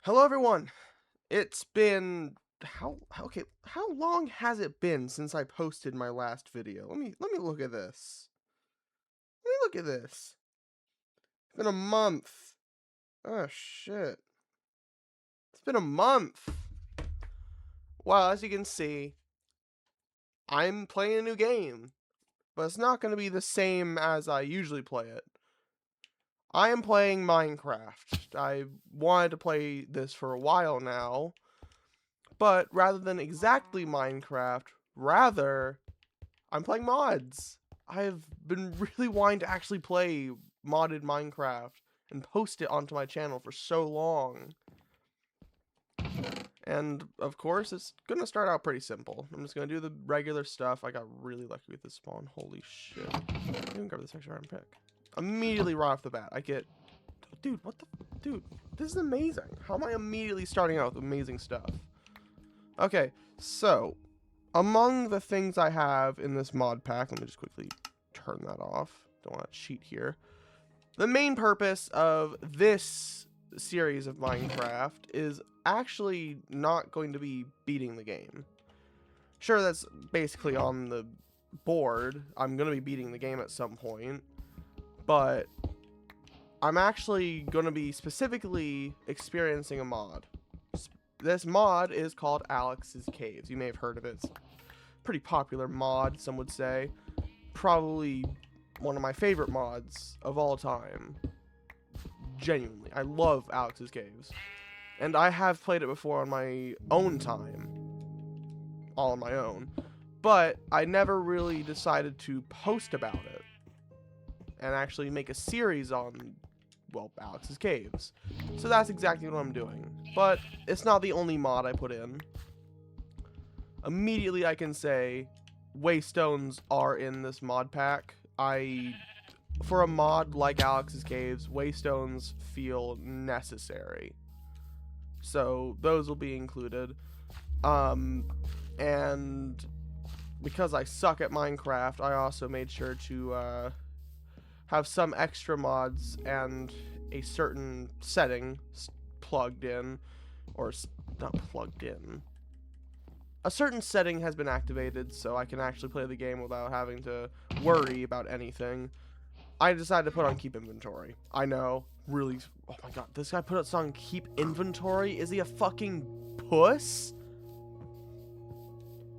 Hello everyone. It's been how long has it been since I posted my last video? Let me look at this. Let me look at this. It's been a month. Oh shit. It's been a month. Well, as you can see, I'm playing a new game, but it's not going to be the same as I usually play it. I am playing Minecraft. I wanted to play this for a while now, but rather than exactly Minecraft, rather I'm playing mods. I've been really wanting to actually play modded Minecraft and post it onto my channel for so long. And of course, it's gonna start out pretty simple. I'm just gonna do the regular stuff. I got really lucky with this spawn. Holy shit. I can grab this extra iron pick. Immediately right off the bat, I get... Dude, what the... Dude, this is amazing. How am I immediately starting out with amazing stuff? Okay, so... among the things I have in this mod pack, let me just quickly turn that off. Don't want to cheat here. The main purpose of this series of Minecraft is actually not going to be beating the game. Sure, that's basically on the board. I'm going to be beating the game at some point. But I'm actually going to be specifically experiencing a mod. This mod is called Alex's Caves. You may have heard of it. It's a pretty popular mod, some would say. Probably one of my favorite mods of all time. Genuinely. I love Alex's Caves. And I have played it before on my own time. All on my own. But I never really decided to post about it. And actually make a series on, well, Alex's Caves. So that's exactly what I'm doing. But it's not the only mod I put in. Immediately I can say waystones are in this mod pack. For a mod like Alex's Caves, waystones feel necessary. So those will be included. And because I suck at Minecraft, I also made sure to have some extra mods and a certain setting plugged in, or not plugged in. A certain setting has been activated, so I can actually play the game without having to worry about anything. I decided to put on Keep Inventory. I know, really, oh my god, this guy put on Keep Inventory? Is he a fucking puss?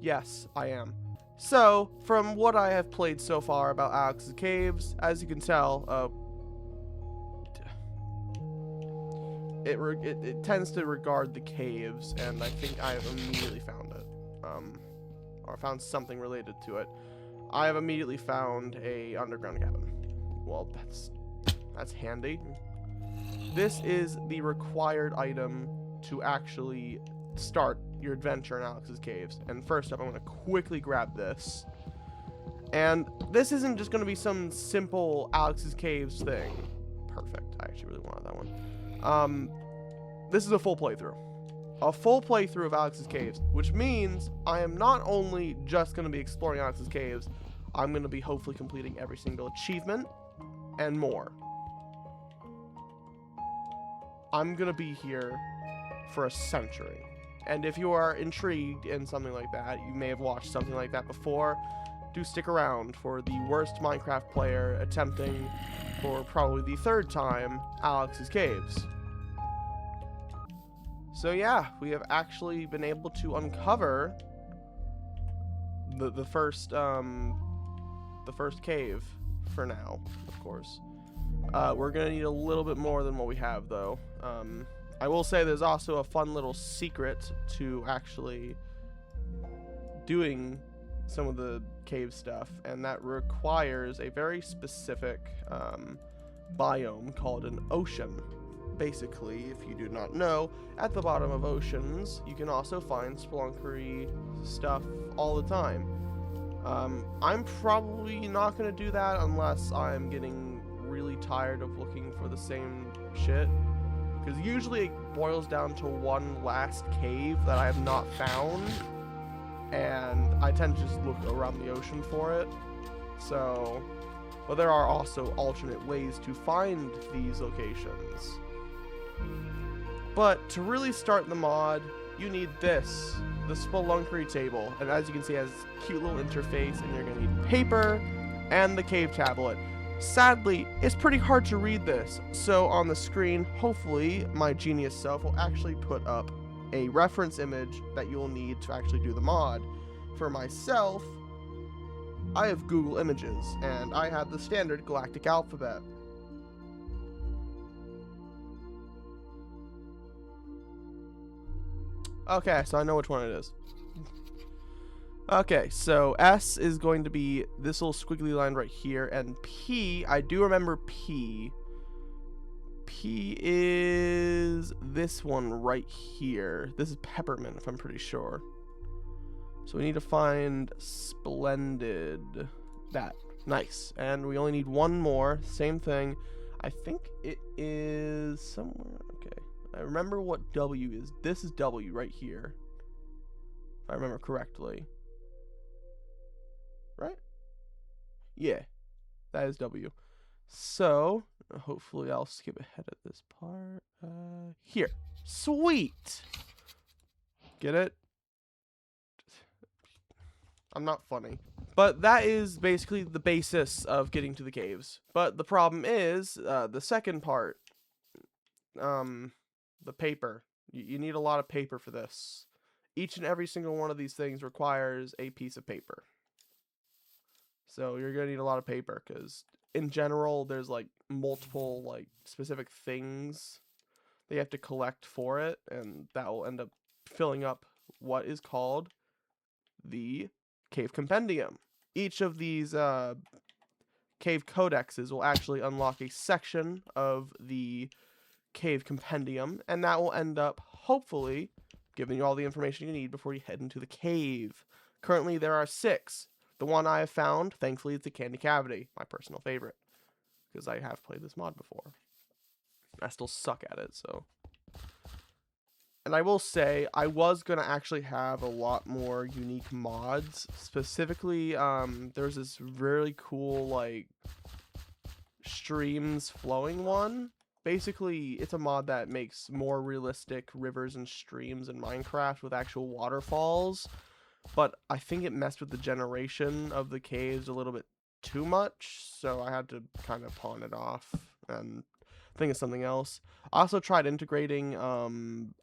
Yes, I am. So, from what I have played so far about Alex's Caves, as you can tell, it tends to regard the caves, and I think I have immediately found it. Or found something related to it. I have immediately found a underground cabin. Well, that's handy. This is the required item to actually start your adventure in Alex's Caves. And first up, I'm going to quickly grab this. And this isn't just going to be some simple Alex's Caves thing. Perfect. I actually really wanted that one. This is a full playthrough. A full playthrough of Alex's Caves, which means I am not only just going to be exploring Alex's Caves, I'm going to be hopefully completing every single achievement and more. I'm going to be here for a century. And if you are intrigued in something like that, you may have watched something like that before, do stick around for the worst Minecraft player attempting for probably the third time Alex's Caves. So yeah, we have actually been able to uncover the first cave for now, of course. We're gonna need a little bit more than what we have, though. I will say there's also a fun little secret to actually doing some of the cave stuff, and that requires a very specific biome called an ocean. Basically, if you do not know, at the bottom of oceans, you can also find spelunkery stuff all the time. I'm probably not going to do that unless I'm getting really tired of looking for the same shit. Because usually it boils down to one last cave that I have not found. And I tend to just look around the ocean for it. So, but there are also alternate ways to find these locations. But to really start the mod, you need this, the Spelunkery table. And as you can see, it has a cute little interface, and you're going to need paper and the cave tablet. Sadly, it's pretty hard to read this, so on the screen, hopefully, my genius self will actually put up a reference image that you will need to actually do the mod. For myself, I have Google Images, and I have the standard galactic alphabet. Okay, so I know which one it is. Okay, so S is going to be this little squiggly line right here, and P, I do remember P. P is this one right here. This is peppermint, if I'm pretty sure. So we need to find Splendid. That. Nice. And we only need one more. Same thing. I think it is somewhere. Okay. I remember what W is. This is W right here, if I remember correctly. Right? Yeah, that is W. So, hopefully I'll skip ahead of this part. Here. Sweet! Get it? I'm not funny. But that is basically the basis of getting to the caves. But the problem is, the second part. The paper. You need a lot of paper for this. Each and every single one of these things requires a piece of paper. So you're going to need a lot of paper, because in general, there's like multiple like specific things that you have to collect for it, and that will end up filling up what is called the Cave Compendium. Each of these cave codexes will actually unlock a section of the Cave Compendium, and that will end up, hopefully, giving you all the information you need before you head into the cave. Currently, there are 6. The one I have found, thankfully, is the Candy Cavity, my personal favorite, because I have played this mod before. I still suck at it, so. And I will say, I was going to actually have a lot more unique mods. Specifically, there's this really cool, like, streams flowing one. Basically, it's a mod that makes more realistic rivers and streams in Minecraft with actual waterfalls. But I think it messed with the generation of the caves a little bit too much, so I had to kind of pawn it off and think of something else. I also tried integrating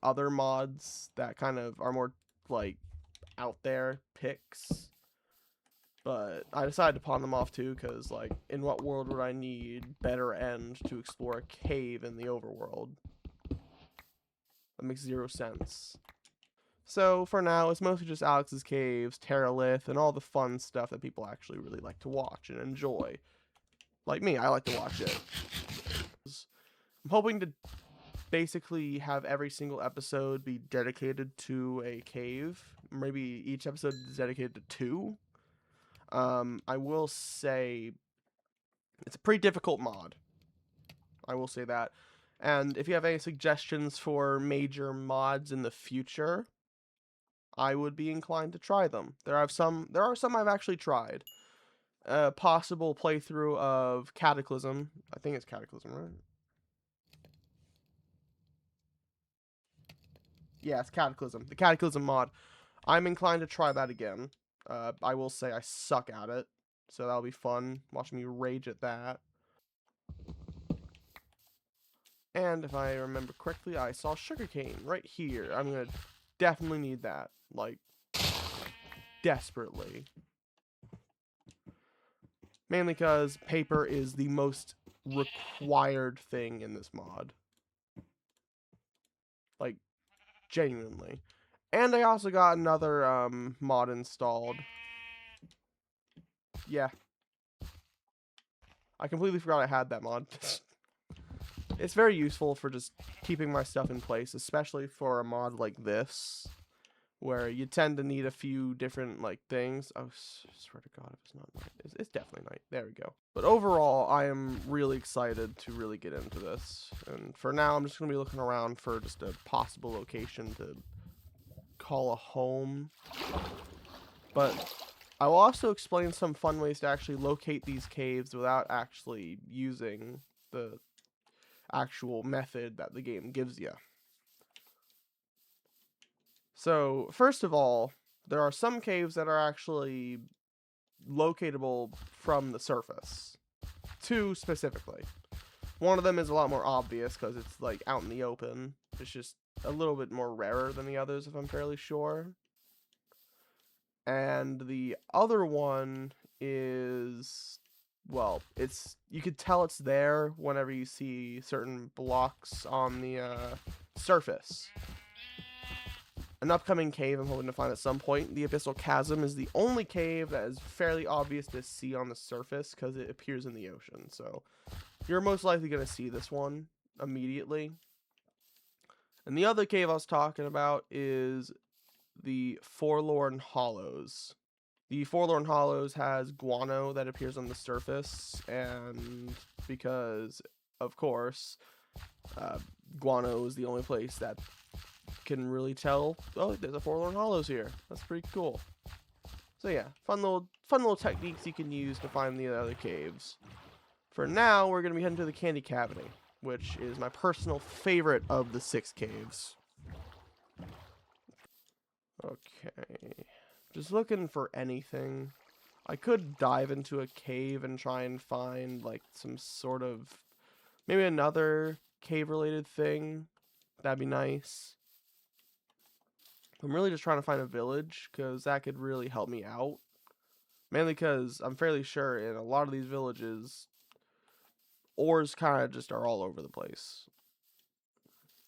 other mods that kind of are more like out there picks, but I decided to pawn them off too, because like, in what world would I need Better End to explore a cave in the overworld? That makes 0 sense. So for now, it's mostly just Alex's Caves, Terralith, and all the fun stuff that people actually really like to watch and enjoy. Like me, I like to watch it. I'm hoping to basically have every single episode be dedicated to a cave. Maybe each episode is dedicated to 2. I will say it's a pretty difficult mod. I will say that. And if you have any suggestions for major mods in the future, I would be inclined to try them. There are some I've actually tried. Possible playthrough of Cataclysm. I think it's Cataclysm, right? Yeah, it's Cataclysm. The Cataclysm mod. I'm inclined to try that again. I will say I suck at it, so that'll be fun. Watching me rage at that. And if I remember correctly, I saw sugarcane right here. I'm gonna definitely need that. Like, desperately. Mainly because paper is the most required thing in this mod. Like, genuinely. And I also got another mod installed. Yeah. I completely forgot I had that mod. It's very useful for just keeping my stuff in place, especially for a mod like this, where you tend to need a few different like things. I swear to God, if it's not night, it's definitely night. There we go. But overall, I am really excited to really get into this. And for now, I'm just gonna be looking around for just a possible location to call a home. But I will also explain some fun ways to actually locate these caves without actually using the actual method that the game gives you. So, first of all, there are some caves that are actually locatable from the surface. 2 specifically. One of them is a lot more obvious because it's like out in the open. It's just a little bit more rarer than the others, if I'm fairly sure. And the other one is, well, you could tell it's there whenever you see certain blocks on the surface. An upcoming cave I'm hoping to find at some point, the Abyssal Chasm, is the only cave that is fairly obvious to see on the surface because it appears in the ocean. So you're most likely going to see this one immediately. And the other cave I was talking about is the Forlorn Hollows. The Forlorn Hollows has guano that appears on the surface, and because, of course, guano is the only place that can really tell, oh, there's a Forlorn Hollows here. That's pretty cool. So yeah, fun little techniques you can use to find the other caves. For now, we're going to be heading to the Candy Cavity, which is my personal favorite of the 6 caves. Okay. Just looking for anything. I could dive into a cave and try and find, like, some sort of... maybe another cave-related thing. That'd be nice. I'm really just trying to find a village, because that could really help me out. Mainly because I'm fairly sure in a lot of these villages, ores kind of just are all over the place.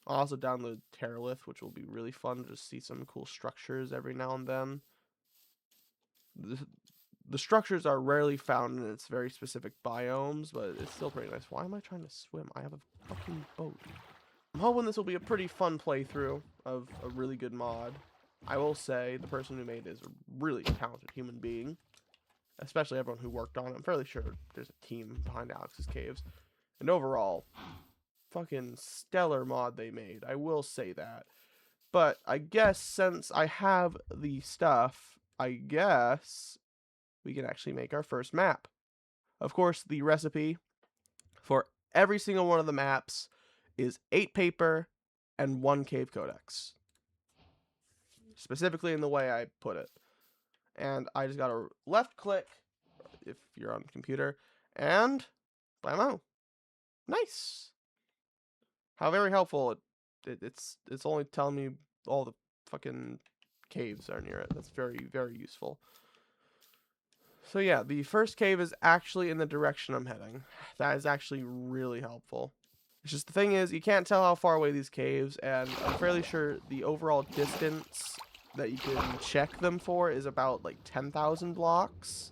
I'll also download Terralith, which will be really fun to just see some cool structures every now and then. The structures are rarely found in its very specific biomes, but it's still pretty nice. Why am I trying to swim? I have a fucking boat. I'm hoping this will be a pretty fun playthrough of a really good mod. I will say the person who made it is a really talented human being. Especially everyone who worked on it. I'm fairly sure there's a team behind Alex's Caves. And overall, fucking stellar mod they made. I will say that. But I guess since I have the stuff, I guess we can actually make our first map. Of course, the recipe for every single one of the maps is 8 paper and 1 cave codex. Specifically in the way I put it. And I just gotta left click if you're on computer and blammo. Nice. How very helpful it's only telling me all the fucking caves are near it. That's very, very useful. So yeah, the first cave is actually in the direction I'm heading. That is actually really helpful. It's just the thing is, you can't tell how far away these caves, and I'm fairly sure the overall distance that you can check them for is about like 10,000 blocks.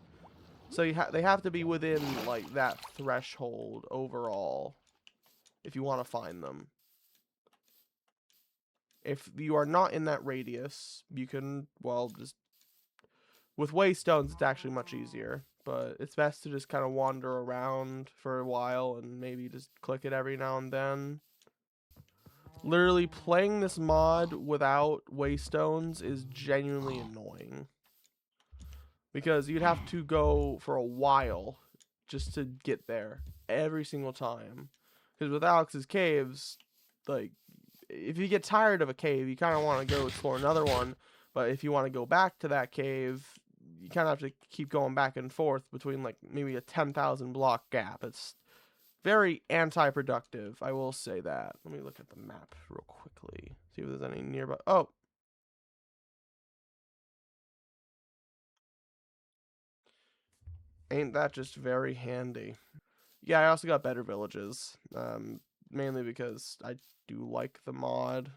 So they have to be within like that threshold overall if you want to find them. If you are not in that radius, you can, well, just... with waystones, it's actually much easier. But it's best to just kind of wander around for a while and maybe just click it every now and then. Literally, playing this mod without waystones is genuinely annoying. Because you'd have to go for a while just to get there every single time. Because with Alex's Caves, like, if you get tired of a cave, you kind of want to go explore another one. But if you want to go back to that cave, you kind of have to keep going back and forth between, like, maybe a 10,000 block gap. It's very anti-productive, I will say that. Let me look at the map real quickly. See if there's any nearby. Oh! Ain't that just very handy. Yeah, I also got better villages. Mainly because I do like the mod.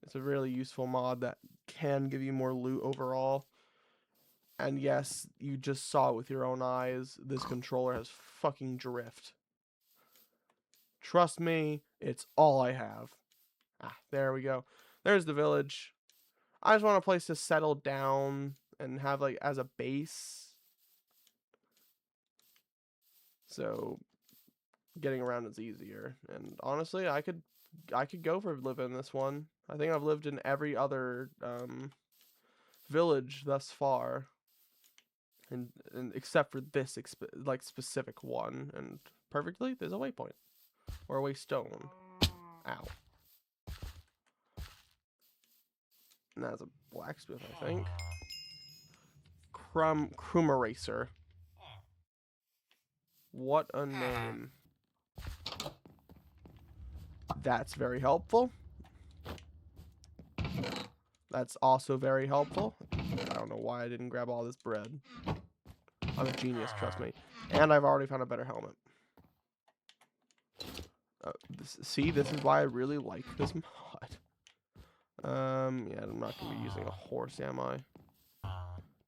It's a really useful mod that can give you more loot overall. And yes, you just saw it with your own eyes. This controller has fucking drift. Trust me, it's all I have. Ah, there we go. There's the village. I just want a place to settle down and have, like, as a base. So getting around is easier. And honestly, I could go for living in this one. I think I've lived in every other village thus far. And except for this like specific one, and perfectly there's a waypoint or a waystone. Ow. And that's a blacksmith, I think. Crumeracer. What a name. That's very helpful. That's also very helpful. I don't know why I didn't grab all this bread. I'm a genius, trust me. And I've already found a better helmet. See, this is why I really like this mod. Yeah, I'm not going to be using a horse, am I?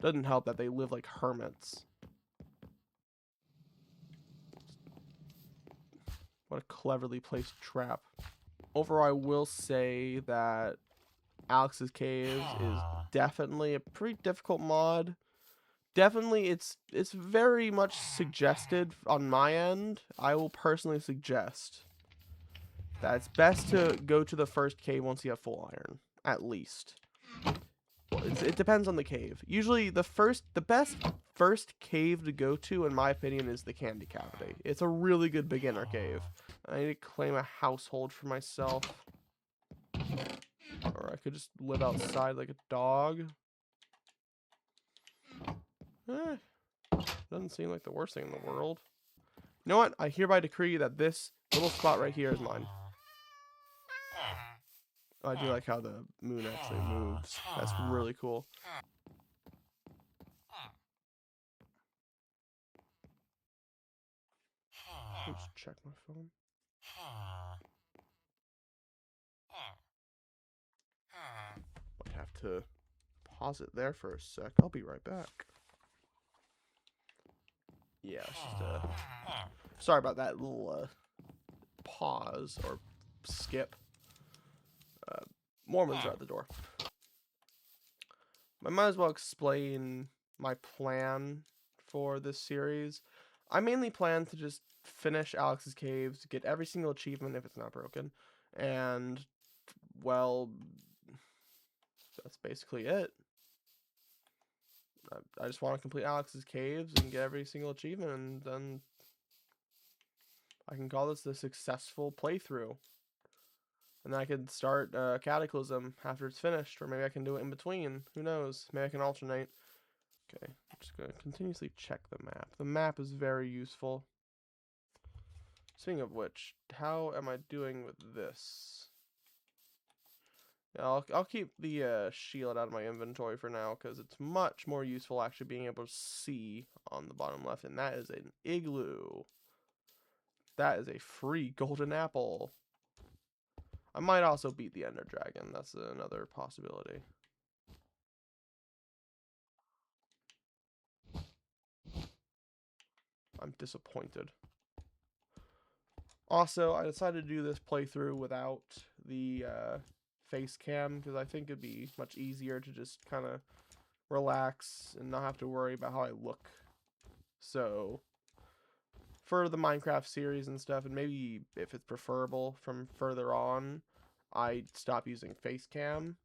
Doesn't help that they live like hermits. What a cleverly placed trap. Overall, I will say that Alex's Caves is definitely a pretty difficult mod. Definitely, it's very much suggested on my end. I will personally suggest that it's best to go to the first cave once you have full iron, at least. Well, it depends on the cave. Usually, the best first cave to go to, in my opinion, is the Candy Cavity. It's a really good beginner cave. I need to claim a household for myself. Or I could just live outside like a dog. Doesn't seem like the worst thing in the world. You know what? I hereby decree that this little spot right here is mine. I do like how the moon actually moves. That's really cool. Let's check my phone. Might have to pause it there for a sec. I'll be right back. Yeah, it's just sorry about that little pause or skip. Mormons are at the door. I might as well explain my plan for this series. I mainly plan to just finish Alex's Caves, get every single achievement if it's not broken, and, well, that's basically it. I just want to complete Alex's Caves and get every single achievement, and then I can call this a successful playthrough. And then I could start Cataclysm after it's finished, or maybe I can do it in between. Who knows? Maybe I can alternate. Okay, I'm just going to continuously check the map. The map is very useful. Speaking of which, how am I doing with this? Yeah, I'll keep the shield out of my inventory for now, because it's much more useful actually being able to see on the bottom left. And that is an igloo. That is a free golden apple. I might also beat the Ender Dragon. That's another possibility. I'm disappointed. Also, I decided to do this playthrough without the face cam because I think it'd be much easier to just kind of relax and not have to worry about how I look. So, for the Minecraft series and stuff, and maybe if it's preferable from further on, I'd stop using face cam.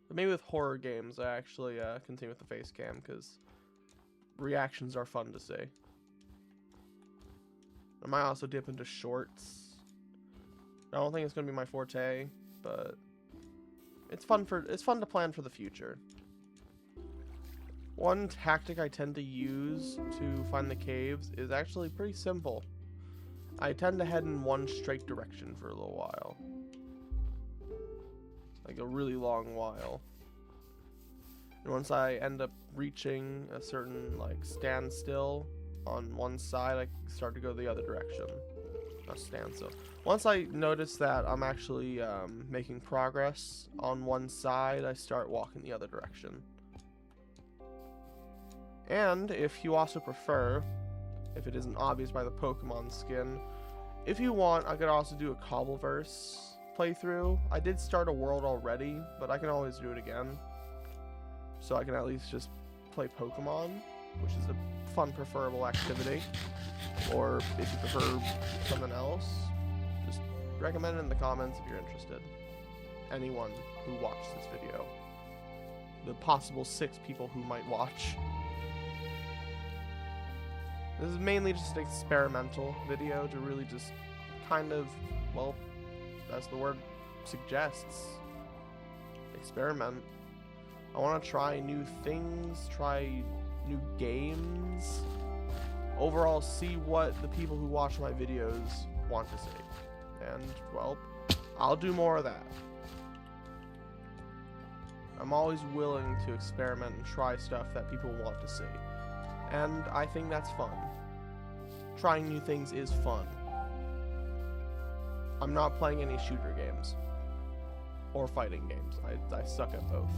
But maybe with horror games, I actually continue with the face cam because reactions are fun to see. I might also dip into shorts. I don't think it's gonna be my forte, but it's fun to plan for the future. One tactic I tend to use to find the caves is actually pretty simple. I tend to head in one straight direction for a little while. Like a really long while. And once I end up reaching a certain like standstill on one side, I start to go the other direction. Not standstill. Once I notice that I'm actually making progress on one side, I start walking the other direction. And if you also prefer, if it isn't obvious by the Pokemon skin, if you want, I could also do a Cobbleverse playthrough. I did start a world already, but I can always do it again. So I can at least just play Pokemon, which is a fun, preferable activity. Or if you prefer something else, just recommend it in the comments if you're interested. Anyone who watched this video. The possible 6 people who might watch. This is mainly just an experimental video to really just kind of, well, as the word suggests, experiment. I want to try new things, try new games. Overall, see what the people who watch my videos want to see. And, well, I'll do more of that. I'm always willing to experiment and try stuff that people want to see. And I think that's fun. Trying new things is fun. I'm not playing any shooter games. Or fighting games. I suck at both.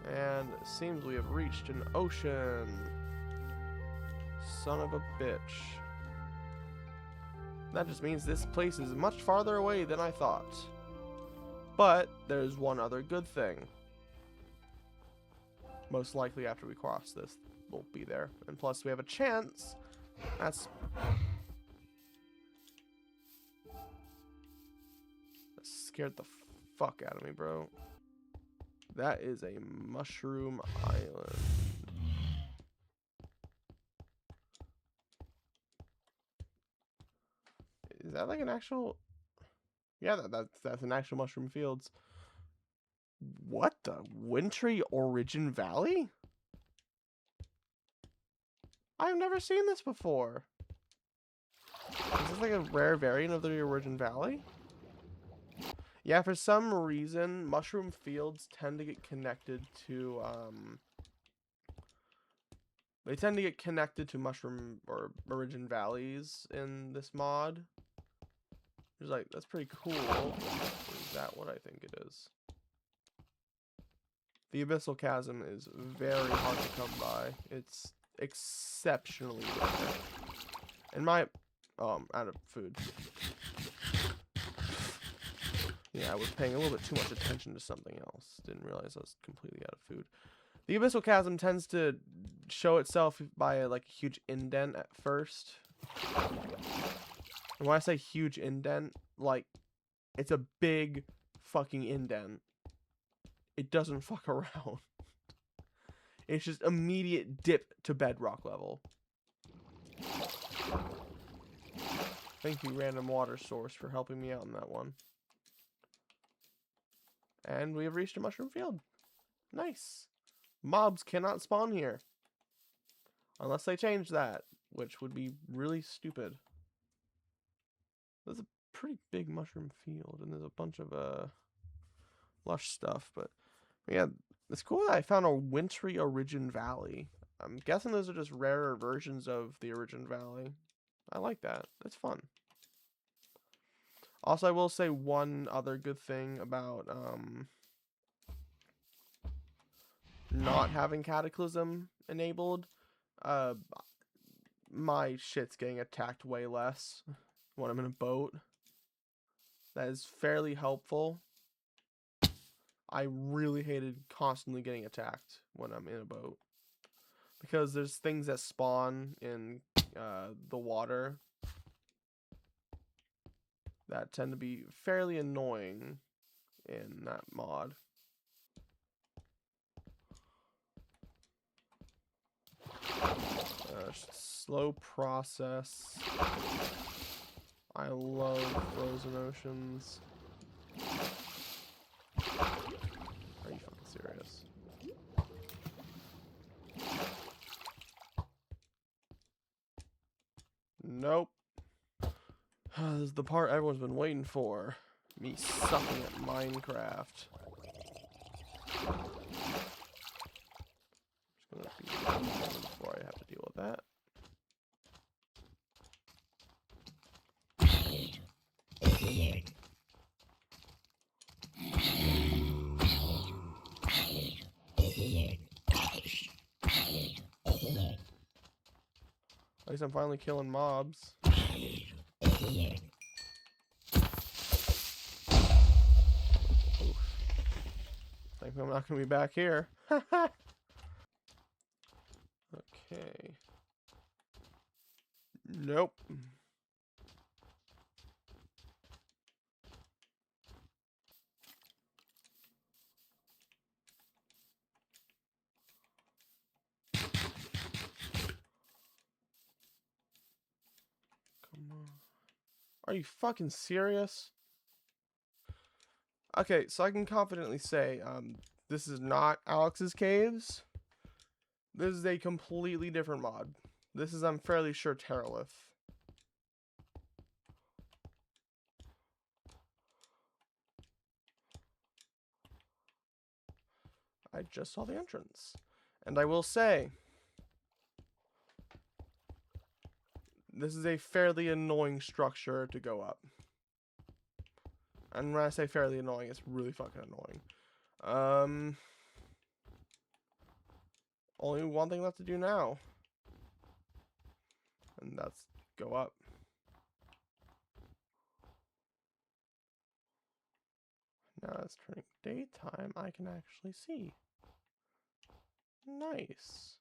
And it seems we have reached an ocean. Son of a bitch. That just means this place is much farther away than I thought. But there's one other good thing. Most likely after we cross this, we'll be there. And plus we have a chance. That scared the fuck out of me, bro. That is a mushroom island. Is that like an actual... Yeah, that's an actual mushroom fields. What the? Wintry Origin Valley? I've never seen this before. Is this like a rare variant of the Origin Valley? Yeah, for some reason, mushroom fields tend to get connected to, they tend to get connected to mushroom or Origin Valleys in this mod. It's like, that's pretty cool. Is that what I think it is? The Abyssal Chasm is very hard to come by. It's exceptionally rare. And my... Oh, I'm out of food. Yeah, I was paying a little bit too much attention to something else. Didn't realize I was completely out of food. The Abyssal Chasm tends to show itself by like a huge indent at first. And when I say huge indent, like, it's a big fucking indent. It doesn't fuck around. It's just immediate dip to bedrock level. Thank you, random water source, for helping me out in that one. And we have reached a mushroom field. Nice. Mobs cannot spawn here. Unless they change that, which would be really stupid. There's a pretty big mushroom field, and there's a bunch of lush stuff, but yeah, it's cool that I found a Wintry Origin Valley. I'm guessing those are just rarer versions of the Origin Valley. I like that. That's fun. Also, I will say one other good thing about not having Cataclysm enabled. My shit's getting attacked way less when I'm in a boat. That is fairly helpful. I really hated constantly getting attacked when I'm in a boat. Because there's things that spawn in the water that tend to be fairly annoying in that mod. Slow process. I love frozen oceans. Are you fucking serious? Nope. This is the part everyone's been waiting for. Me sucking at Minecraft. Just gonna be before I have to deal with that. At least I'm finally killing mobs. Oof. Thankfully I'm not gonna be back here. Okay. Nope. Come on. Are you fucking serious? Okay, so I can confidently say, this is not Alex's Caves. This is a completely different mod. This is, I'm fairly sure, Terralith. I just saw the entrance. And I will say, this is a fairly annoying structure to go up. And when I say fairly annoying, it's really fucking annoying. Only one thing left to do now. And that's go up. Now it's turning daytime, I can actually see. Nice.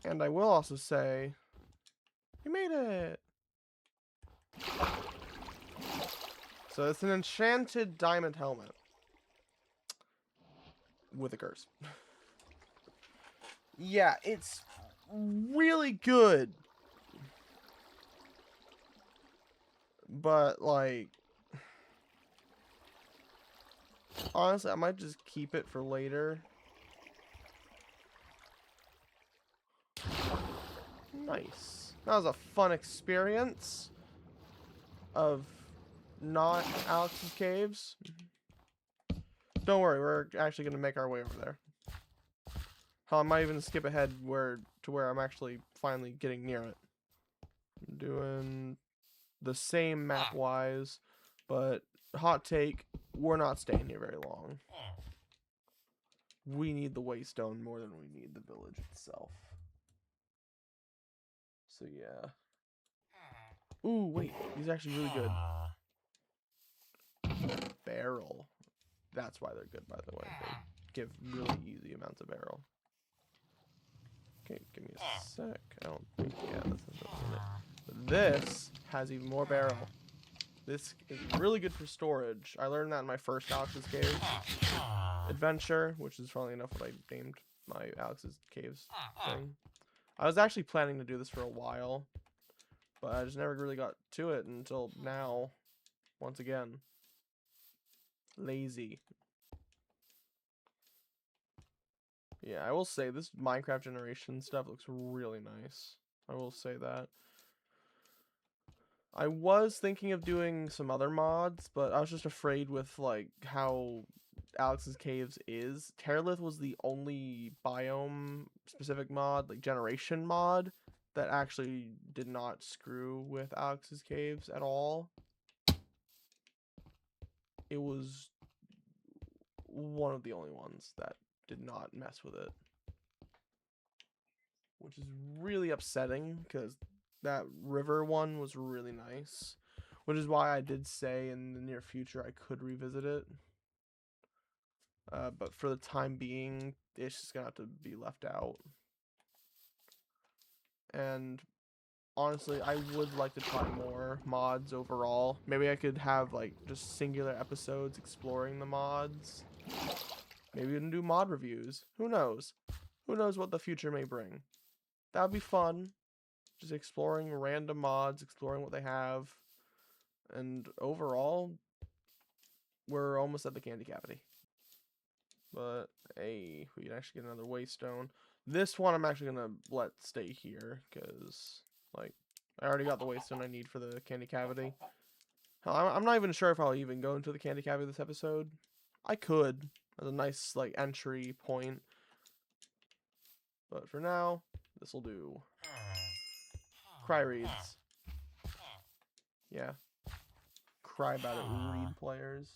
And I will also say, you made it! So it's an enchanted diamond helmet. With a curse. Yeah, it's really good. But, like, honestly, I might just keep it for later. Nice. That was a fun experience of not Alex's Caves. Don't worry, we're actually going to make our way over there. Hell, I might even skip ahead to where I'm actually finally getting near it. I'm doing the same map-wise, but hot take, we're not staying here very long. We need the Waystone more than we need the village itself. So yeah. Ooh, wait, these are actually really good. Barrel. That's why they're good, by the way. They give really easy amounts of barrel. Okay, give me a sec. I don't think, yeah, this is it. But this has even more barrel. This is really good for storage. I learned that in my first Alex's Caves adventure, which is funnily enough what I named my Alex's Caves thing. I was actually planning to do this for a while, but I just never really got to it until now. Once again. Lazy. Yeah, I will say this Minecraft generation stuff looks really nice. I will say that. I was thinking of doing some other mods, but I was just afraid with like how Alex's Caves is. Terralith was the only biome specific mod, like generation mod, that actually did not screw with Alex's Caves at all. It was one of the only ones that did not mess with it. Which is really upsetting, because that river one was really nice. Which is why I did say in the near future I could revisit it. But for the time being, it's just gonna have to be left out. And honestly, I would like to try more mods overall. Maybe I could have like just singular episodes exploring the mods. Maybe even do mod reviews. Who knows? Who knows what the future may bring? That would be fun. Just exploring random mods, exploring what they have. And overall, we're almost at the candy cavity. But, hey, we can actually get another waystone. This one I'm actually going to let stay here, because, like, I already got the waystone I need for the candy cavity. I'm not even sure if I'll even go into the candy cavity this episode. I could, as a nice, like, entry point. But for now, this will do. Cry reads. Yeah. Cry about it, read players.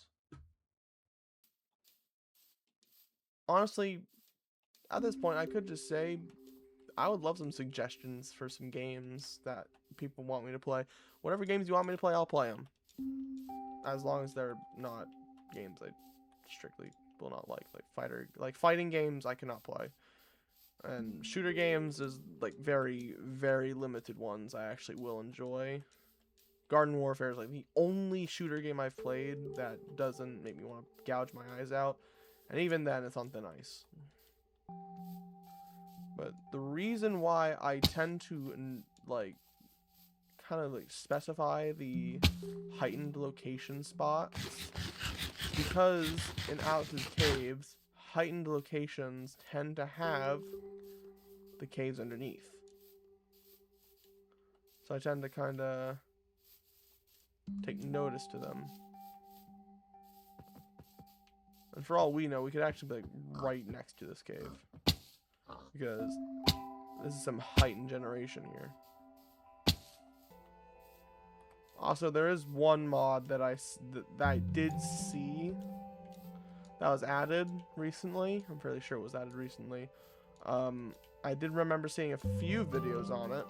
Honestly, at this point, I could just say I would love some suggestions for some games that people want me to play. Whatever games you want me to play, I'll play them. As long as they're not games I strictly will not like fighting games I cannot play. And shooter games is like very, very limited ones I actually will enjoy. Garden Warfare is like the only shooter game I've played that doesn't make me want to gouge my eyes out. And even then, it's on thin ice. But the reason why I tend to, like, kind of like specify the heightened location spots, because in Alex's caves, heightened locations tend to have the caves underneath. So I tend to kind of take notice to them. And for all we know, we could actually be like right next to this cave, because this is some heightened generation here. Also, there is one mod that I did see that was added recently. I'm fairly sure it was added recently. I did remember seeing a few videos on it.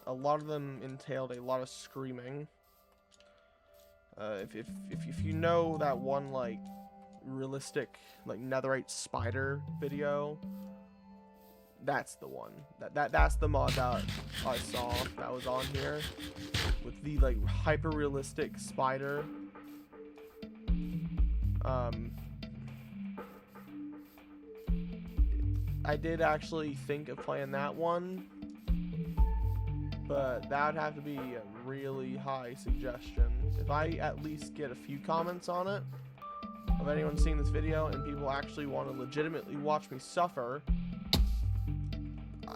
A lot of them entailed a lot of screaming. If you know that one like realistic like netherite spider video, that's the one. That's the mod that I saw that was on here with the like hyper realistic spider. I did actually think of playing that one, but that would have to be a really high suggestion. If I at least get a few comments on it of anyone seeing this video and people actually want to legitimately watch me suffer,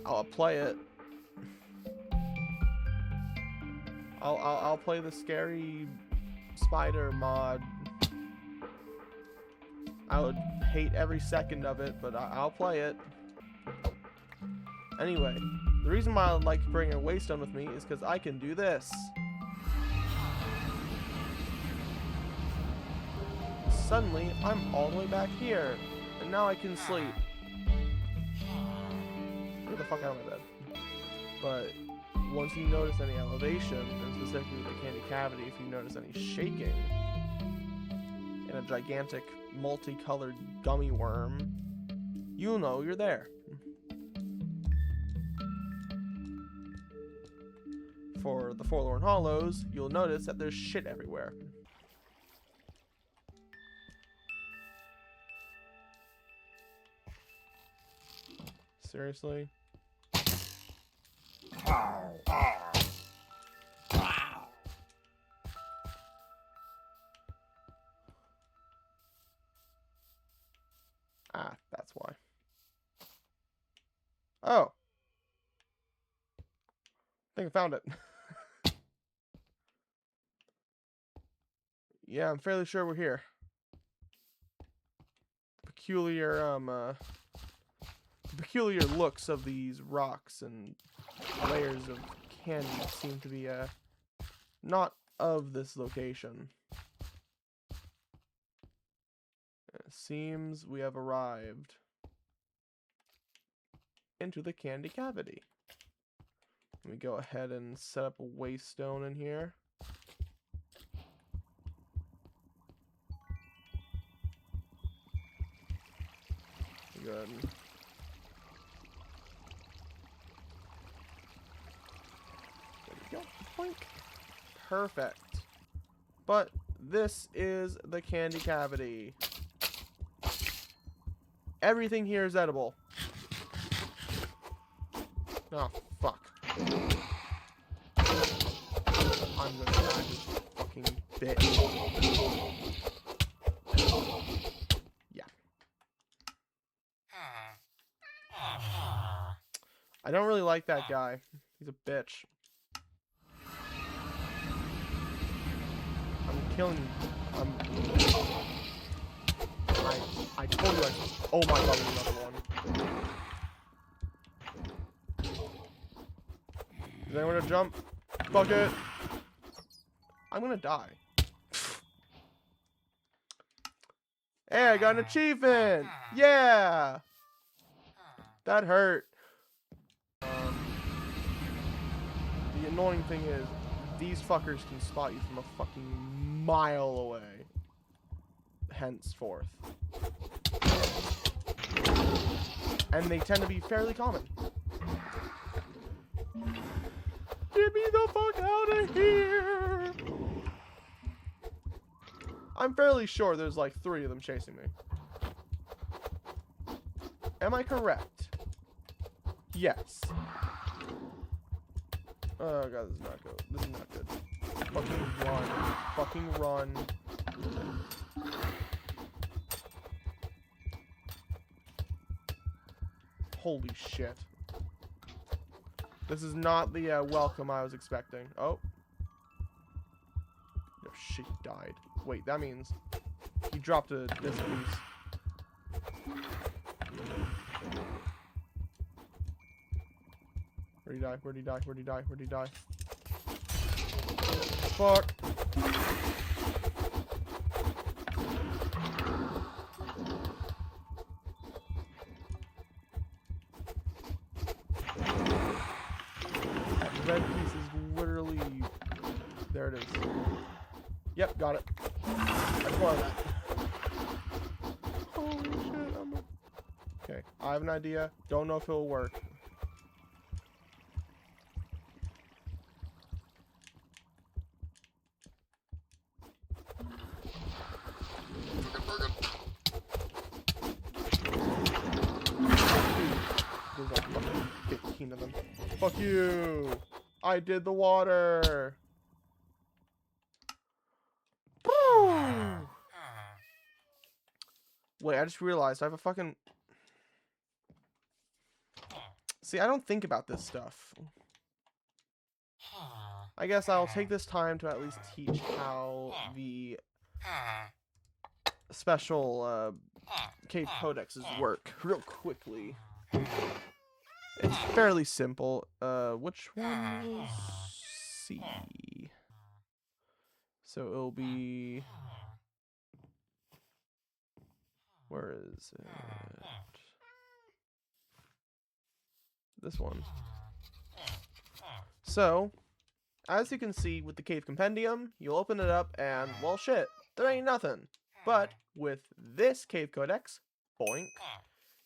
I'll play it. I'll play the scary spider mod. I would hate every second of it, but I'll play it. Anyway, the reason why I like bringing a waystone with me is because I can do this. Suddenly, I'm all the way back here, and now I can sleep. Get the fuck out of my bed. But once you notice any elevation, and specifically the candy cavity, if you notice any shaking in a gigantic multicolored gummy worm, you'll know you're there. For the Forlorn Hollows, you'll notice that there's shit everywhere. Seriously? Ah, that's why. Oh. I think I found it. Yeah, I'm fairly sure we're here. Peculiar looks of these rocks and layers of candy seem to be not of this location. It seems we have arrived into the candy cavity. Let me go ahead and set up a waystone in here. Good. There we go. Boink. Perfect. But this is the candy cavity. Everything here is edible. Oh, fuck. I'm gonna die, this fucking bitch. Yeah. I don't really like that guy. He's a bitch. I'm killing you. I told you oh my god, there's another one. Is anyone gonna jump? Fuck it. I'm gonna die. Hey, I got an achievement! Yeah! That hurt. The annoying thing is, these fuckers can spot you from a fucking mile away. Henceforth. And they tend to be fairly common. Get me the fuck out of here! I'm fairly sure there's like 3 of them chasing me. Am I correct? Yes. Oh god, this is not good. This is not good. Fucking run. Fucking run. Holy shit. This is not the welcome I was expecting. Oh. No shit, he died. Wait, that means he dropped this piece. Where'd he die? Where'd he die? Where'd he die? Where'd he die? Fuck. That red piece is literally... There it is. Yep, got it. That's more of that. Holy shit, okay, I have an idea. Don't know if it'll work. There's like fucking 15 of them. Fuck you! I did the water! Wait, I just realized I have a fucking... See, I don't think about this stuff. I guess I'll take this time to at least teach how the special cave codexes work real quickly. It's fairly simple. Which one was C? So it'll be... Where is it? This one. So, as you can see with the Cave Compendium, you'll open it up and, well shit, there ain't nothing. But with this Cave Codex, boink,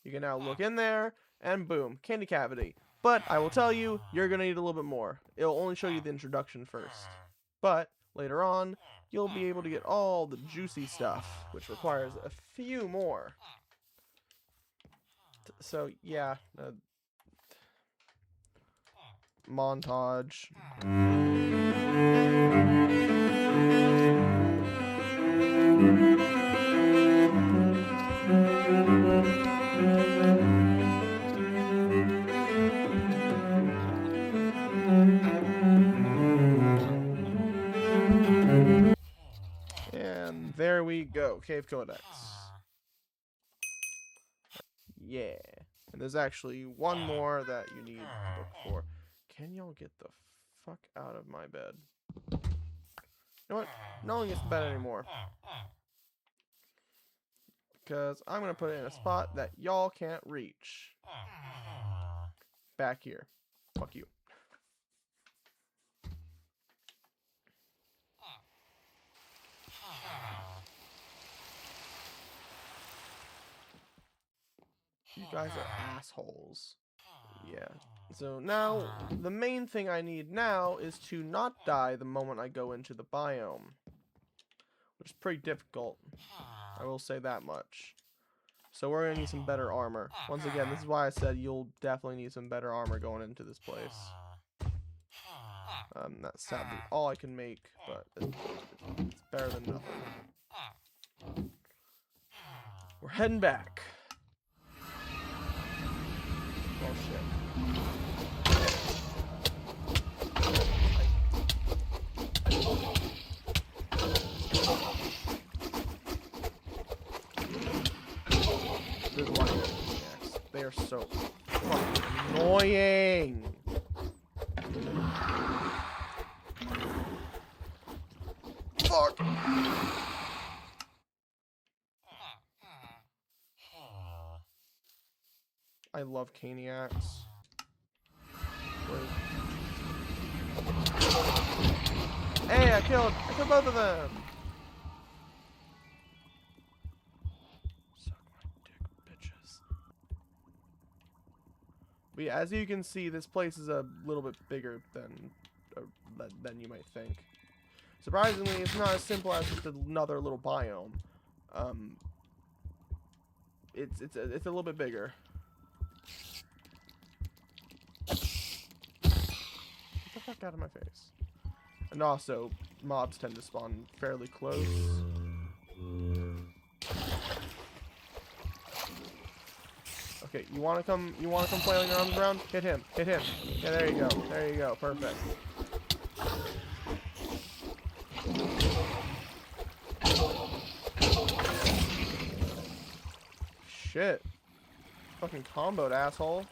you can now look in there and boom, candy cavity. But I will tell you, you're gonna need a little bit more. It'll only show you the introduction first. But later on, you'll be able to get all the juicy stuff, which requires a few more. So yeah, montage. And there we go, Cave Codex. Yeah. And there's actually one more that you need to look for. Can y'all get the fuck out of my bed? You know what? No one gets the bed anymore. Because I'm going to put it in a spot that y'all can't reach. Back here. Fuck you. You guys are assholes. Yeah. So now, the main thing I need now is to not die the moment I go into the biome. Which is pretty difficult. I will say that much. So we're going to need some better armor. Once again, this is why I said you'll definitely need some better armor going into this place. That's sadly all I can make, but it's better than nothing. We're heading back. Oh shit. There's a lot of maniacs. They are so fucking annoying. Fuck. I love Caniacs. Hey, I killed both of them. Suck my dick, bitches. But yeah, as you can see, this place is a little bit bigger than you might think. Surprisingly, it's not as simple as just another little biome. It's a little bit bigger. What the fuck out of my face. And also, mobs tend to spawn fairly close. Okay, you wanna come flailing around the ground? Hit him. Hit him. Yeah, there you go. There you go. Perfect. Shit. Fucking comboed, asshole.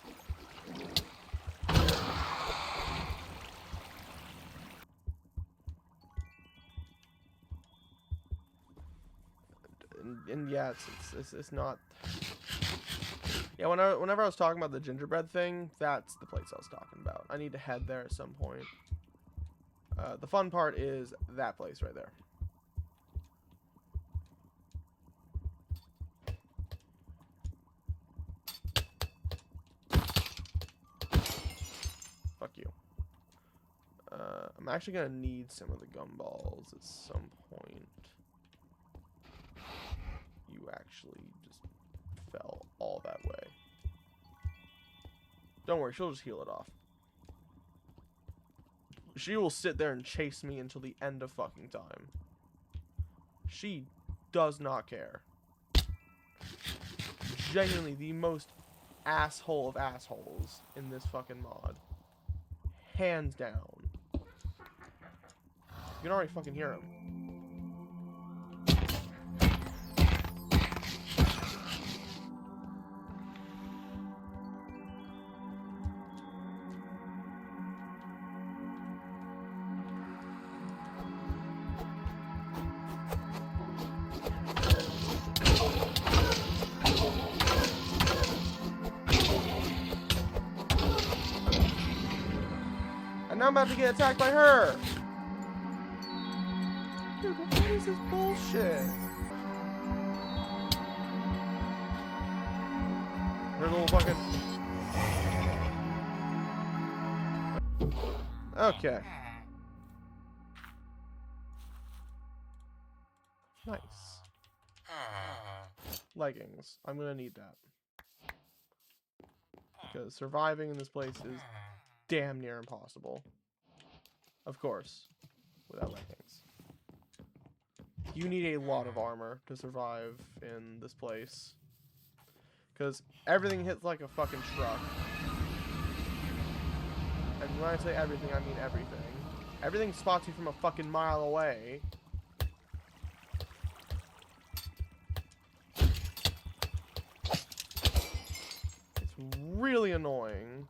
And yeah, it's not. Yeah, whenever I was talking about the gingerbread thing, that's the place I was talking about. I need to head there at some point. The fun part is that place right there. Fuck you. I'm actually gonna need some of the gumballs at some point. You actually just fell all that way. Don't worry, she'll just heal it off. She will sit there and chase me until the end of fucking time. She does not care. Genuinely the most asshole of assholes in this fucking mod. Hands down. You can already fucking hear him. And now I'm about to get attacked by her. Dude, what is this bullshit? Her little fucking... Okay. Nice. Leggings. I'm gonna need that. Because surviving in this place is damn near impossible. Of course. Without leggings. You need a lot of armor to survive in this place. Because everything hits like a fucking truck. And when I say everything, I mean everything. Everything spots you from a fucking mile away. It's really annoying.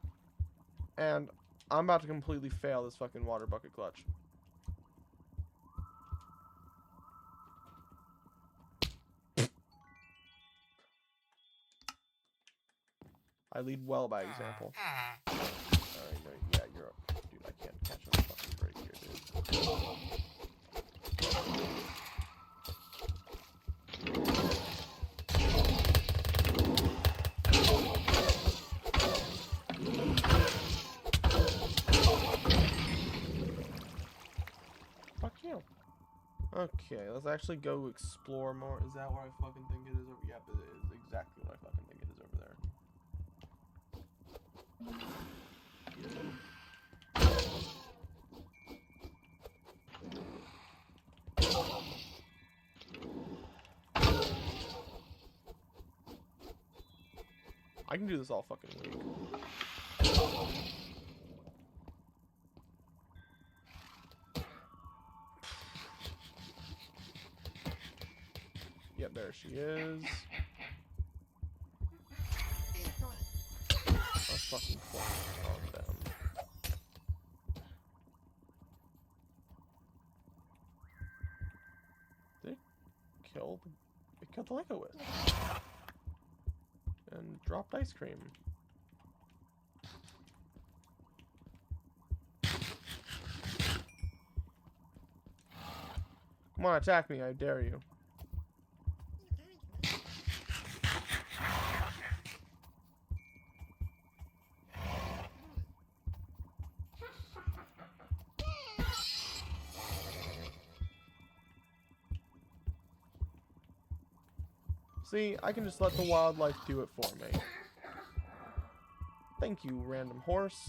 And I'm about to completely fail this fucking water bucket clutch. I lead well by example. Alright, no, yeah, you're up. Dude, I can't catch a fucking break here, dude. Fuck you. Okay, let's actually go explore more. Is that where I fucking think it is over? Yep, it is exactly what I fucking think it is over there. I can do this all fucking week. Yep, there she is. I'll fucking on them. Did it kill the... It killed the Lego Wisp. And dropped ice cream. Come on, attack me, I dare you. See, I can just let the wildlife do it for me. Thank you, random horse.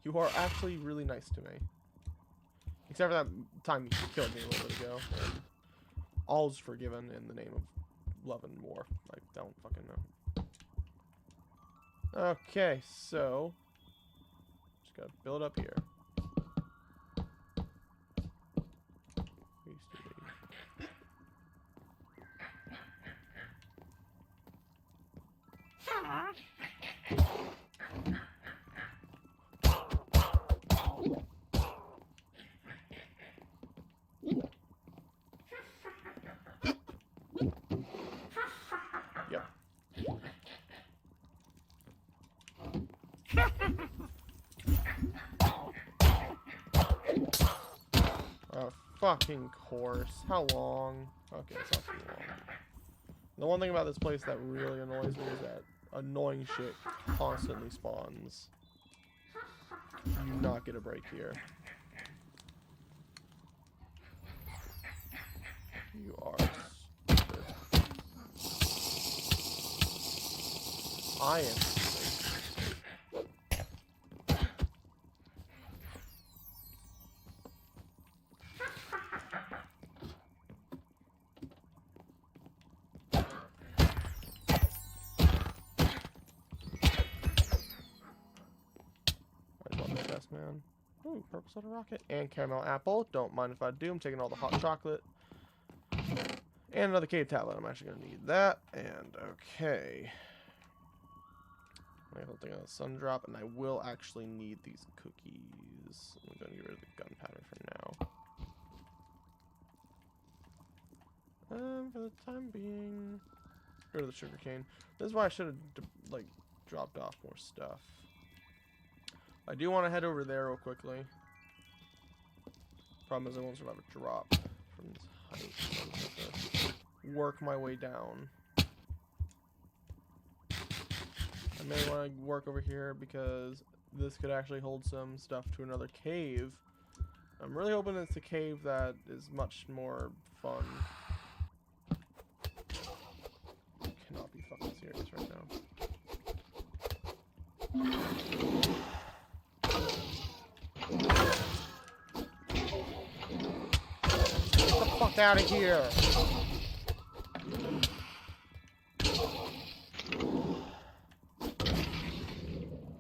You are actually really nice to me. Except for that time you killed me a little bit ago. And all's forgiven in the name of love and war. I don't fucking know. Okay, so just gotta build up here. Yep. Oh, fucking course. How long? Okay, it's not too long. The one thing about this place that really annoys me is that annoying shit constantly spawns. You do not get a break here. You are stupid. I am stupid. I love this best, man. Ooh, purple soda rocket and caramel apple. Don't mind if I do. I'm taking all the hot chocolate. And another cave tablet. I'm actually going to need that. And okay. I will take a sun drop, and I will actually need these cookies. I'm going to get rid of the gunpowder for now. For the time being, go to the sugarcane. This is why I should have like dropped off more stuff. I do want to head over there real quickly. Problem is I won't survive a drop from this height. So I'm just have to work my way down. I may want to work over here because this could actually hold some stuff to another cave. I'm really hoping it's a cave that is much more fun. I cannot be fucking serious right now. Get the fuck out of here!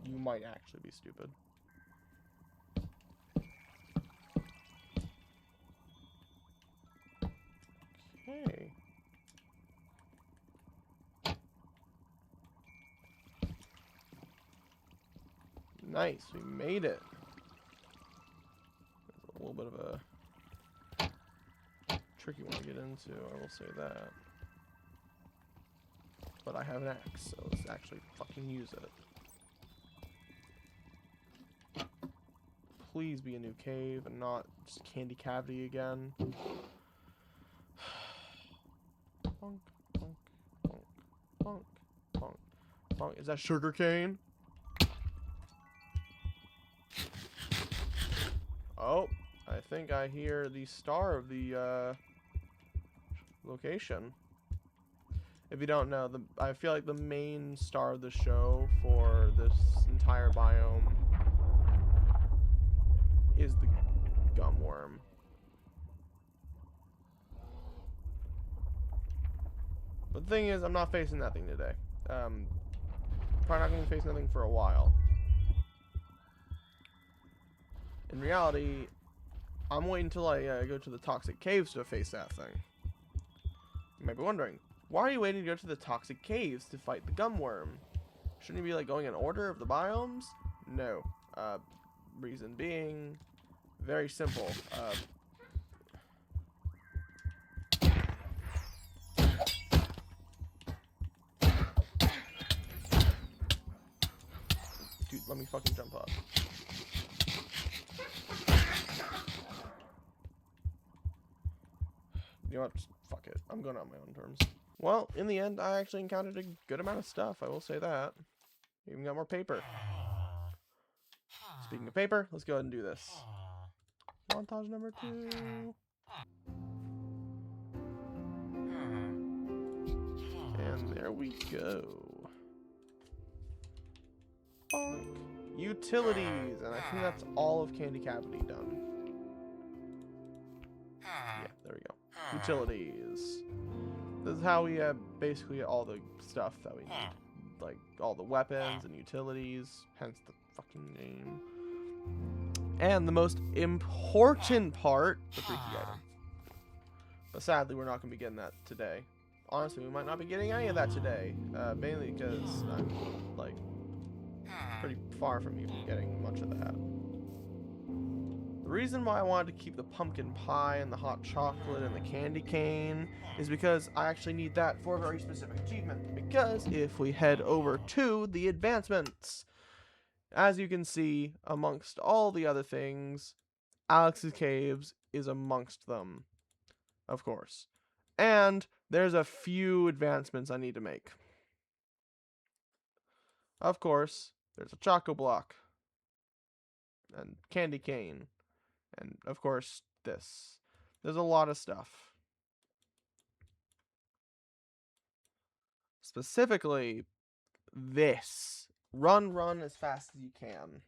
You might actually be stupid. Okay. Nice, we made it. There's a little bit of a tricky one to get into, I will say that. But I have an axe, so let's actually fucking use it. Please be a new cave and not just candy cavity again. Bonk, bonk, bonk, bonk, bonk, bonk. Is that sugar cane? Oh, I think I hear the star of the location. If you don't know, I feel like the main star of the show for this entire biome is the gumworm. But the thing is, I'm not facing that thing today. Probably not going to face nothing for a while. In reality, I'm waiting until I go to the toxic caves to face that thing. You might be wondering, why are you waiting to go to the toxic caves to fight the gumworm? Shouldn't you be like going in order of the biomes? No. Reason being, very simple. Dude, let me fucking jump up. You know what? Just fuck it. I'm going on my own terms. Well, in the end, I actually encountered a good amount of stuff. I will say that. Even got more paper. Speaking of paper, let's go ahead and do this. Montage number 2. And there we go. Bonk. Utilities, and I think that's all of Candy Cavity done. Yeah, there we go. Utilities. This is how we have basically all the stuff that we need. Like, all the weapons and utilities, hence the fucking name. And the most important part, the freaky item. But sadly, we're not going to be getting that today. Honestly, we might not be getting any of that today. Mainly because I'm, like, pretty far from even getting much of that. The reason why I wanted to keep the pumpkin pie and the hot chocolate and the candy cane is because I actually need that for a very specific achievement. Because if we head over to the advancements, as you can see, amongst all the other things, Alex's Caves is amongst them, of course. And there's a few advancements I need to make. Of course, there's a Choco Block and candy cane. And, of course, this. There's a lot of stuff. Specifically, this. Run as fast as you can.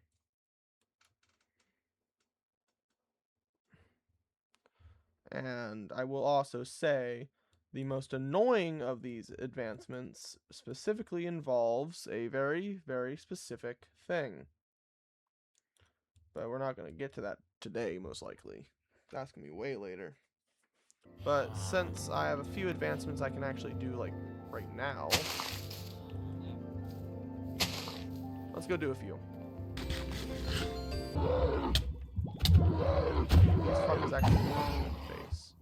And I will also say, the most annoying of these advancements specifically involves a very, very specific thing. But we're not going to get to that today, most likely. That's going to be way later. But since I have a few advancements I can actually do, like, right now, let's go do a few. This fuck is actually punching in the face.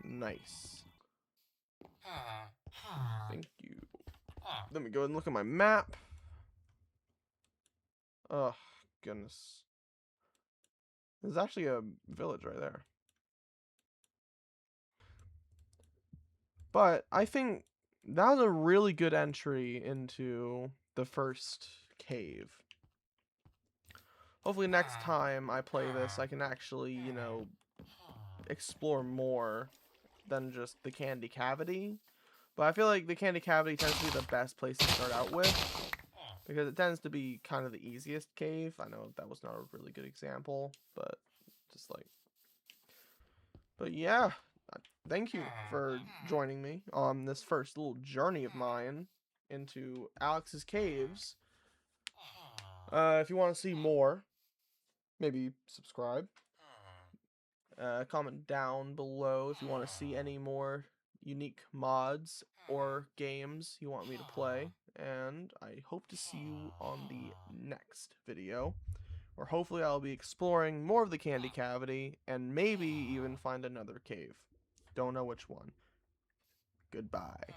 Nice. Thank you. Let me go ahead and look at my map. Oh, goodness. There's actually a village right there. But I think that was a really good entry into the first cave. Hopefully next time I play this, I can actually, you know, explore more than just the Candy Cavity. But I feel like the Candy Cavity tends to be the best place to start out with, because it tends to be kind of the easiest cave. I know that was not a really good example, but just like... But yeah, thank you for joining me on this first little journey of mine into Alex's Caves. If you want to see more, maybe subscribe. Comment down below if you want to see any more unique mods or games you want me to play. And I hope to see you on the next video, where hopefully I'll be exploring more of the Candy Cavity and maybe even find another cave. Don't know which one. Goodbye.